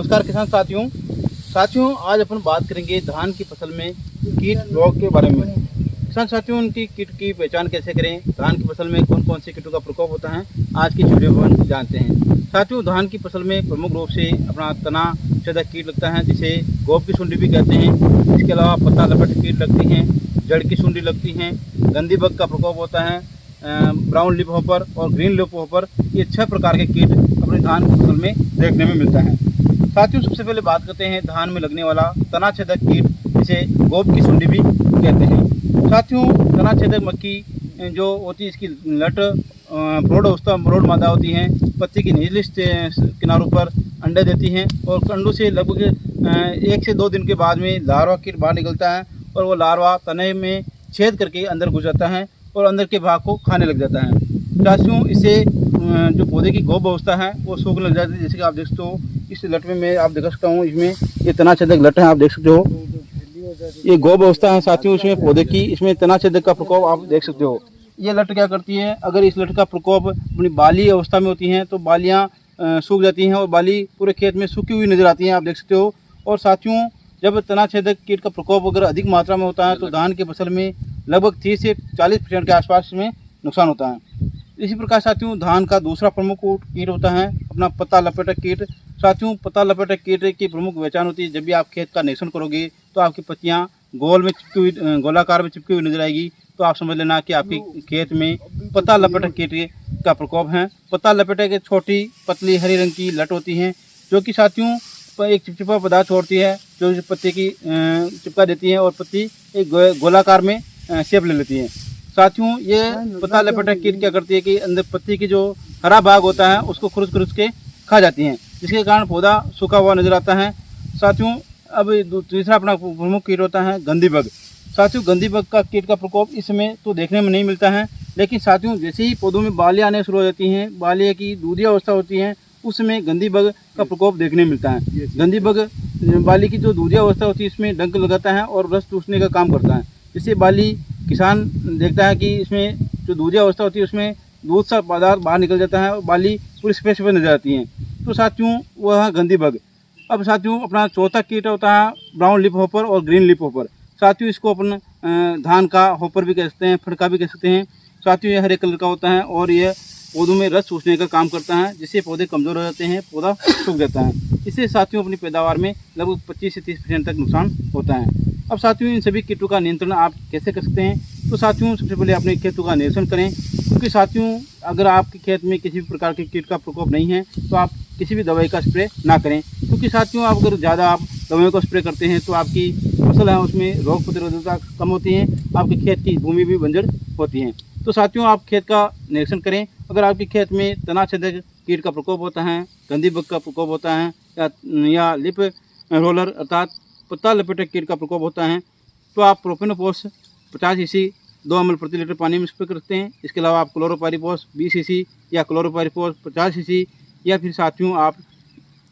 नमस्कार किसान साथियों आज अपन बात करेंगे धान की फसल में कीट रोग के बारे में। किसान साथियों, उनकी कीट की पहचान कैसे करें, धान की फसल में कौन कौन से कीटों का प्रकोप होता है, आज की वीडियो में जानते हैं। साथियों, धान की फसल में प्रमुख रूप से अपना तना छेदक कीट लगता है, जिसे गोब की सुंडी भी कहते हैं। इसके अलावा पत्ता लपेट कीट लगती हैं, जड़ की सुंडी लगती हैं, गंदी बग का प्रकोप होता है, ब्राउन लिप हॉपर और ग्रीन लिप हॉपर, ये 6 प्रकार के कीट अपने धान की फसल में देखने में मिलता है। साथियों, सबसे पहले बात करते हैं धान में लगने वाला तना छेदक कीट, जिसे गोब की सुंडी भी कहते हैं। साथियों, तना छेदक मक्खी जो होती है, इसकी लट ब्रॉड मादा होती हैं, पत्ती की निचली किनारों पर अंडे देती हैं और अंडों से लगभग 1 से 2 दिन के बाद में लार्वा कीट बाहर निकलता है और वो लार्वा तने में छेद करके अंदर घुस जाता है और अंदर के भाग को खाने लग जाता है। साथियों, इसे जो पौधे की गोब अवस्था है वो सूखने लग जाती है। जैसे कि आप देख सकते हो, इस लट में मैं आप देख सकता हूँ, इसमें ये तना छेदक लट है, आप देख सकते हो, ये गोब अवस्था है। साथियों, इसमें पौधे की इसमें तना छेदक का प्रकोप आप देख सकते हो। ये लट क्या करती है, अगर इस लट का प्रकोप अपनी बाली अवस्था में होती हैं तो बालियाँ सूख जाती हैं और बाली पूरे खेत में सूखी हुई नजर आती हैं, आप देख सकते हो। और साथियों, जब तना छेदक कीट का प्रकोप अगर अधिक मात्रा में होता है तो धान की फसल में लगभग 30 से 40% के आसपास में नुकसान होता है। इसी प्रकार साथियों, धान का दूसरा प्रमुख कीट होता है अपना पत्ता लपेटक कीट। साथियों, पत्ता लपेटक कीट की प्रमुख पहचान होती है, जब भी आप खेत का निरीक्षण करोगे तो आपकी पत्तियां गोलाकार में चिपकी हुई नजर आएगी, तो आप समझ लेना कि आपके खेत में पत्ता लपेटक कीट का प्रकोप है। पत्ता लपेटक एक छोटी पतली हरी रंग की लट होती है, जो कि साथियों एक चिपचिपा पदार्थ छोड़ती है, जो पत्ते की चिपका देती है और पत्ती एक गोलाकार में शेप ले लेती है। साथियों, ये पत्ता लपेटक कीट क्या करती है कि अंदर पत्ती की जो हरा भाग होता है उसको खुरच के खा जाती हैं, जिसके कारण पौधा सूखा हुआ नजर आता है। साथियों, अब तीसरा अपना प्रमुख कीट होता है गंदी बग। साथियों, गंदी बग का कीट का प्रकोप इस समय तो देखने में नहीं मिलता है, लेकिन साथियों जैसे ही पौधों में बालियाँ आने शुरू हो जाती हैं, बालियाँ की दूधिया अवस्था होती है, उस समय गंदी बग का प्रकोप देखने मिलता है। गंदी बग बाली की जो दूधिया अवस्था होती है इसमें डंक लगाता है और रस चूसने का काम करता है, जिससे बाली किसान देखता है कि इसमें जो दूधिया अवस्था होती है उसमें दूध सा पदार्थ बाहर निकल जाता है और बाली पूरी सफेद सफेद नजर आती हैं। तो साथियों, वह गंदी बग। अब साथियों, अपना चौथा कीट होता है ब्राउन लिप हॉपर और ग्रीन लिप हॉपर। साथियों, इसको अपन धान का हॉपर भी कह सकते हैं, फड़का भी कह सकते हैं। साथियों, ये हरे कलर का होता है और ये पौधों में रस चूसने का काम करता है, जिससे पौधे कमज़ोर हो जाते हैं, पौधा सूख जाता है। इससे साथियों अपनी पैदावार में लगभग 25 से 30% तक नुकसान होता है। अब साथियों, इन सभी कीटों का नियंत्रण आप कैसे कर सकते हैं? तो साथियों, सबसे पहले अपने खेतों का निरीक्षण करें, क्योंकि साथियों अगर आपके खेत में किसी भी प्रकार के कीट का प्रकोप नहीं है तो आप किसी भी दवाई का स्प्रे ना करें, क्योंकि साथियों आप अगर ज़्यादा आप दवाइयों का स्प्रे करते हैं तो आपकी फसल है उसमें रोग प्रतिरोधकता कम होती है, आपके खेत की भूमि भी बंजर होती है। तो साथियों, आप खेत का निरीक्षण करें, अगर आपके खेत में तना छेदक कीट का प्रकोप होता है, गंदी बग का प्रकोप होता है या लिप रोलर अर्थात पत्ता लपेटक कीट का प्रकोप होता है, तो आप प्रोपेनोफॉस 50 cc 2 ml प्रति लीटर पानी में स्प्रे करते हैं। इसके अलावा आप क्लोरोपाइरीफॉस 20 cc या क्लोरोपाइरीफॉस 50 cc या फिर साथियों आप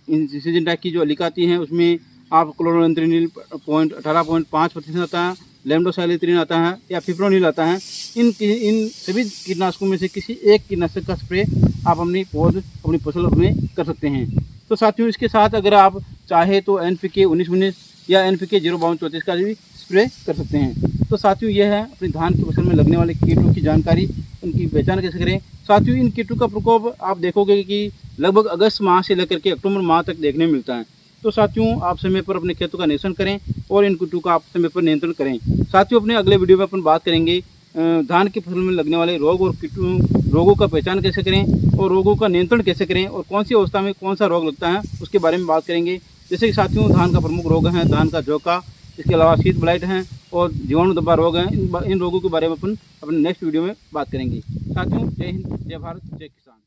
सिंजेंटा की जो अलिका आती हैं उसमें आप क्लोरोनिल 18.5% आता है, लेम्डोसाइलित्रिन आता है या फिप्रोनिल आता है। इन सभी कीटनाशकों में से किसी एक कीटनाशक का स्प्रे आप अपनी फसल में कर सकते हैं। तो साथियों, इसके साथ अगर आप चाहे तो NPK 19-19 या NPK 0-32-34 का भी स्प्रे कर सकते हैं। तो साथियों, यह है अपनी धान की फसल में लगने वाले कीटों की जानकारी, उनकी पहचान कैसे करें। साथियों, इन कीटों का प्रकोप आप देखोगे कि लगभग अगस्त माह से लेकर के अक्टूबर माह तक देखने में मिलता है। तो साथियों, आप समय पर अपने खेतों का निरीक्षण करें और इन कीटों का आप समय पर नियंत्रण करें। साथियों, अपने अगले वीडियो में अपन बात करेंगे धान की फसल में लगने वाले रोग और रोगों का पहचान कैसे करें और रोगों का नियंत्रण कैसे करें और कौन सी अवस्था में कौन सा रोग लगता है उसके बारे में बात करेंगे। जैसे कि साथियों, धान का प्रमुख रोग है धान का झोंका, इसके अलावा शीत ब्लाइट हैं और जीवाणु धब्बा रोग हैं। इन रोगों के बारे में अपन अपने नेक्स्ट वीडियो में बात करेंगे। साथियों, जय हिंद, जय भारत, जय किसान।